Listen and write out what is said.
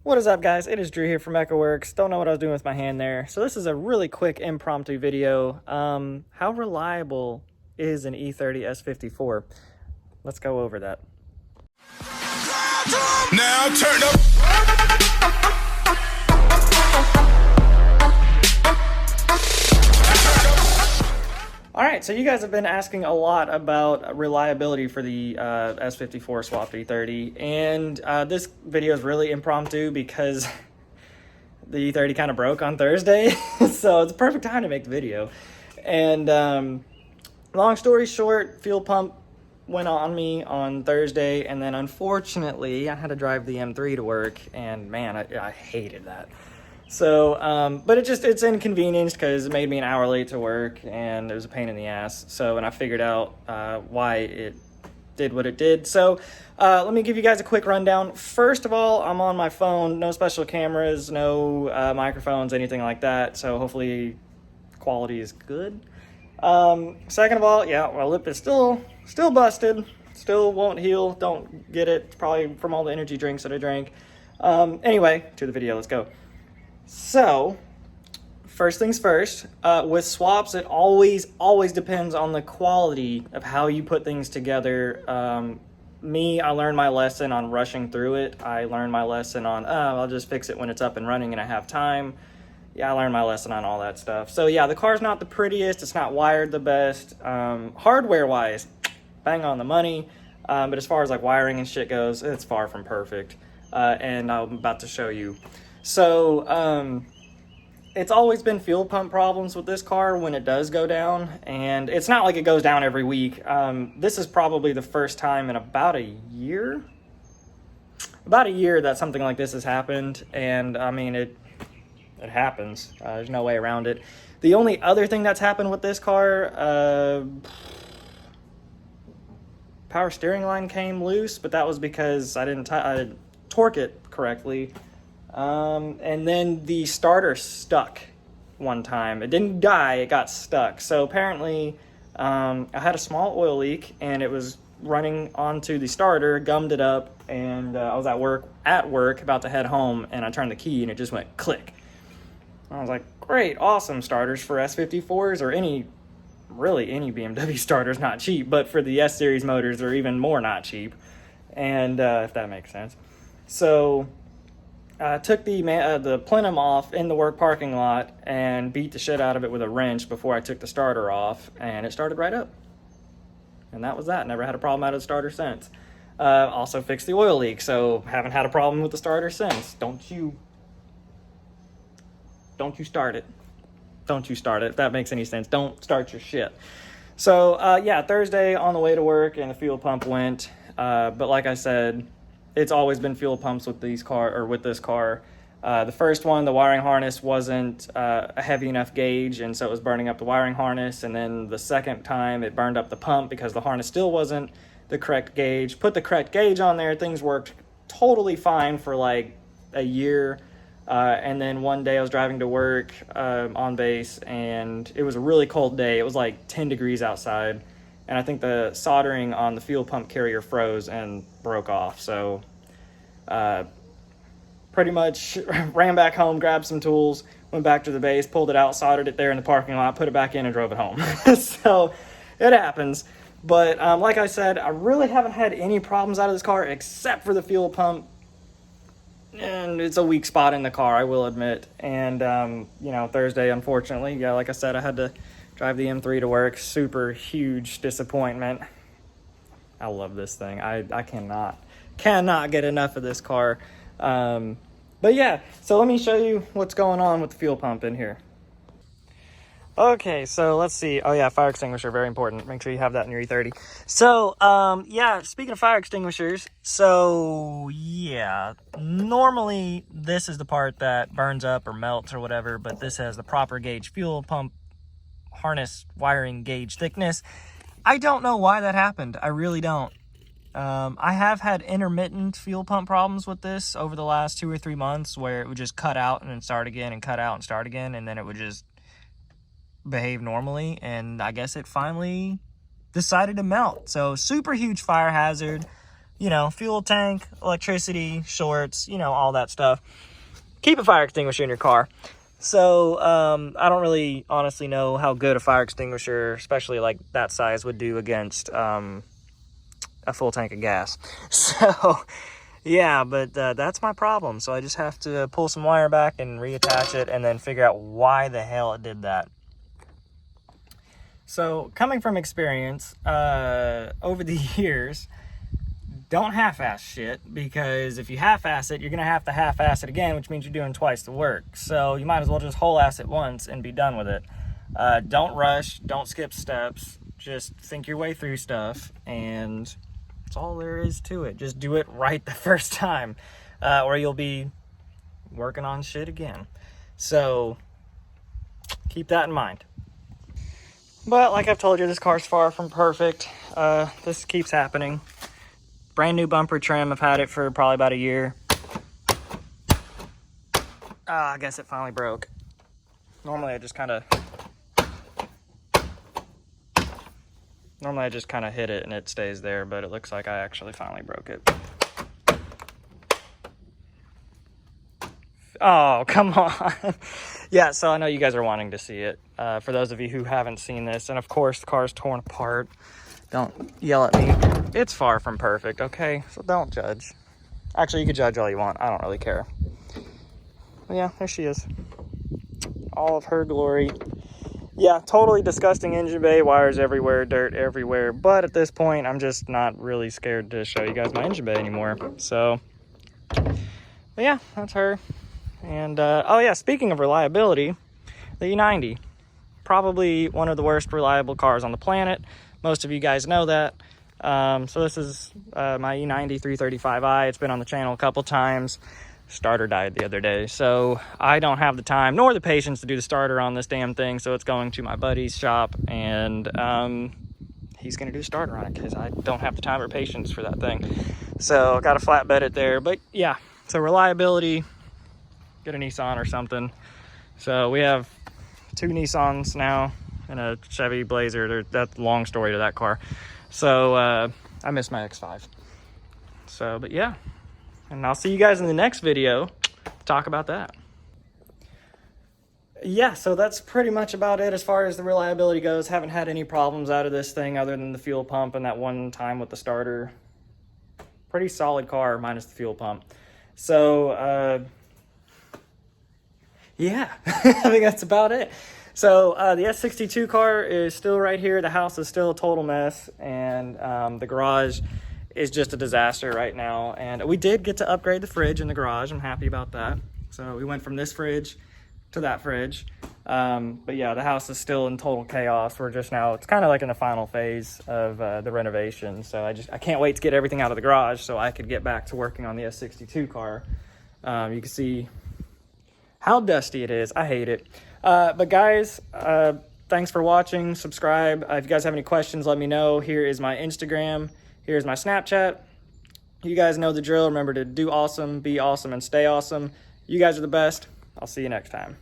What is up, guys? It is Drew here from EchoWorks. Don't know what I was doing with my hand there. So this is a really quick impromptu video. How reliable is an E30 S54? Let's go over that. Now turn up. Alright, so you guys have been asking a lot about reliability for the S54 Swap E30, and this video is really impromptu because the E30 kind of broke on Thursday, so it's a perfect time to make the video. And long story short, fuel pump went on me on Thursday, and then unfortunately I had to drive the M3 to work, and man, I hated that. So, but it's inconvenienced because it made me an hour late to work, and it was a pain in the ass. So, and I figured out why it did what it did. So, let me give you guys a quick rundown. First of all, I'm on my phone, no special cameras, no microphones, anything like that. So hopefully quality is good. Second of all, yeah, my lip is still busted, still won't heal. Don't get it. It's probably from all the energy drinks that I drank. Anyway, to the video, let's go. So, first things first, with swaps, it always depends on the quality of how you put things together. I learned my lesson on rushing through it. I learned my lesson on, I'll just fix it when it's up and running and I have time. Yeah, I learned my lesson on all that stuff. So yeah, the car's not the prettiest. It's not wired the best. Hardware-wise, bang on the money. But as far as like wiring and shit goes, it's far from perfect. And I'm about to show you. So, it's always been fuel pump problems with this car when it does go down, and it's not like it goes down every week. This is probably the first time in about a year that something like this has happened, and I mean, it happens. There's no way around it. The only other thing that's happened with this car, power steering line came loose, but that was because I didn't torque it correctly. And then the starter stuck one time. It didn't die, it got stuck. So apparently, I had a small oil leak and it was running onto the starter, gummed it up, and I was at work about to head home, and I turned the key and it just went click. I was like, great, awesome. Starters for S54s or any BMW starter's not cheap, but for the S series motors they're even more not cheap. And if that makes sense. So I took the plenum off in the work parking lot and beat the shit out of it with a wrench before I took the starter off, and it started right up. And that was that. Never had a problem out of the starter since. Also fixed the oil leak, so haven't had a problem with the starter since. Don't you start it. Don't you start it, if that makes any sense. Don't start your shit. So, yeah, Thursday on the way to work, and the fuel pump went. But like I said, it's always been fuel pumps with this car. The first one, the wiring harness wasn't a heavy enough gauge, and so it was burning up the wiring harness. And then the second time, it burned up the pump because the harness still wasn't the correct gauge. Put the correct gauge on there, things worked totally fine for like a year. And then one day I was driving to work on base, and it was a really cold day. It was like 10 degrees outside. And I think the soldering on the fuel pump carrier froze and broke off. So pretty much ran back home, grabbed some tools, went back to the base, pulled it out, soldered it there in the parking lot, put it back in, and drove it home. So it happens. But like I said, I really haven't had any problems out of this car except for the fuel pump. And it's a weak spot in the car, I will admit. And, Thursday, unfortunately, yeah, like I said, I had to drive the M3 to work. Super huge disappointment. I love this thing. I cannot get enough of this car. But yeah, so let me show you what's going on with the fuel pump in here. Okay, so let's see. Oh yeah, fire extinguisher, very important. Make sure you have that in your E30. So, yeah, speaking of fire extinguishers, so yeah, normally this is the part that burns up or melts or whatever, but this has the proper gauge fuel pump harness wiring gauge thickness. I don't know why that happened. I really don't. I have had intermittent fuel pump problems with this over the last 2 or 3 months where it would just cut out and then start again and cut out and start again, and then it would just behave normally, and I guess it finally decided to melt. So super huge fire hazard. you know, fuel tank, electricity, shorts, you know, all that stuff. Keep a fire extinguisher in your car. So I don't really honestly know how good a fire extinguisher, especially like that size, would do against a full tank of gas. So yeah, but that's my problem. So I just have to pull some wire back and reattach it and then figure out why the hell it did that. So coming from experience, over the years, don't half-ass shit, because if you half-ass it, you're going to have to half-ass it again, which means you're doing twice the work. So you might as well just whole-ass it once and be done with it. Don't rush, don't skip steps, just think your way through stuff, and that's all there is to it. Just do it right the first time, or you'll be working on shit again. So keep that in mind. But like I've told you, this car's far from perfect. This keeps happening. Brand new bumper trim. I've had it for probably about a year. I guess it finally broke. Normally I just kind of hit it and it stays there, but it looks like I actually finally broke it. Oh, come on. Yeah, so I know you guys are wanting to see it. For those of you who haven't seen this, and of course the car's torn apart, don't yell at me. It's far from perfect, okay? So don't judge. Actually, you can judge all you want. I don't really care. But yeah, there she is. All of her glory. Yeah, totally disgusting engine bay, wires everywhere, dirt everywhere. But at this point, I'm just not really scared to show you guys my engine bay anymore. So, but yeah, that's her. And, oh yeah, speaking of reliability, the E90. Probably one of the worst reliable cars on the planet. Most of you guys know that. So this is my E90 335i. It's been on the channel a couple times. Starter died the other day, so I don't have the time nor the patience to do the starter on this damn thing. So it's going to my buddy's shop, and he's going to do the starter on it because I don't have the time or patience for that thing. So got to flatbed it there. But yeah, so reliability, get a Nissan or something. So we have 2 Nissans now and a Chevy Blazer. That's a long story to that car. So I miss my X5. So, but yeah, and I'll see you guys in the next video to talk about that. Yeah, so that's pretty much about it as far as the reliability goes. Haven't had any problems out of this thing other than the fuel pump and that one time with the starter. Pretty solid car minus the fuel pump. So yeah, I think that's about it. So the S62 car is still right here. The house is still a total mess, and the garage is just a disaster right now. And we did get to upgrade the fridge in the garage. I'm happy about that. So we went from this fridge to that fridge. But yeah, the house is still in total chaos. We're just now, it's kind of like in the final phase of the renovation. So I can't wait to get everything out of the garage so I could get back to working on the S62 car. You can see how dusty it is. I hate it. But guys, thanks for watching. Subscribe. If you guys have any questions, let me know. Here is my Instagram. Here's my Snapchat. You guys know the drill. Remember to do awesome, be awesome, and stay awesome. You guys are the best. I'll see you next time.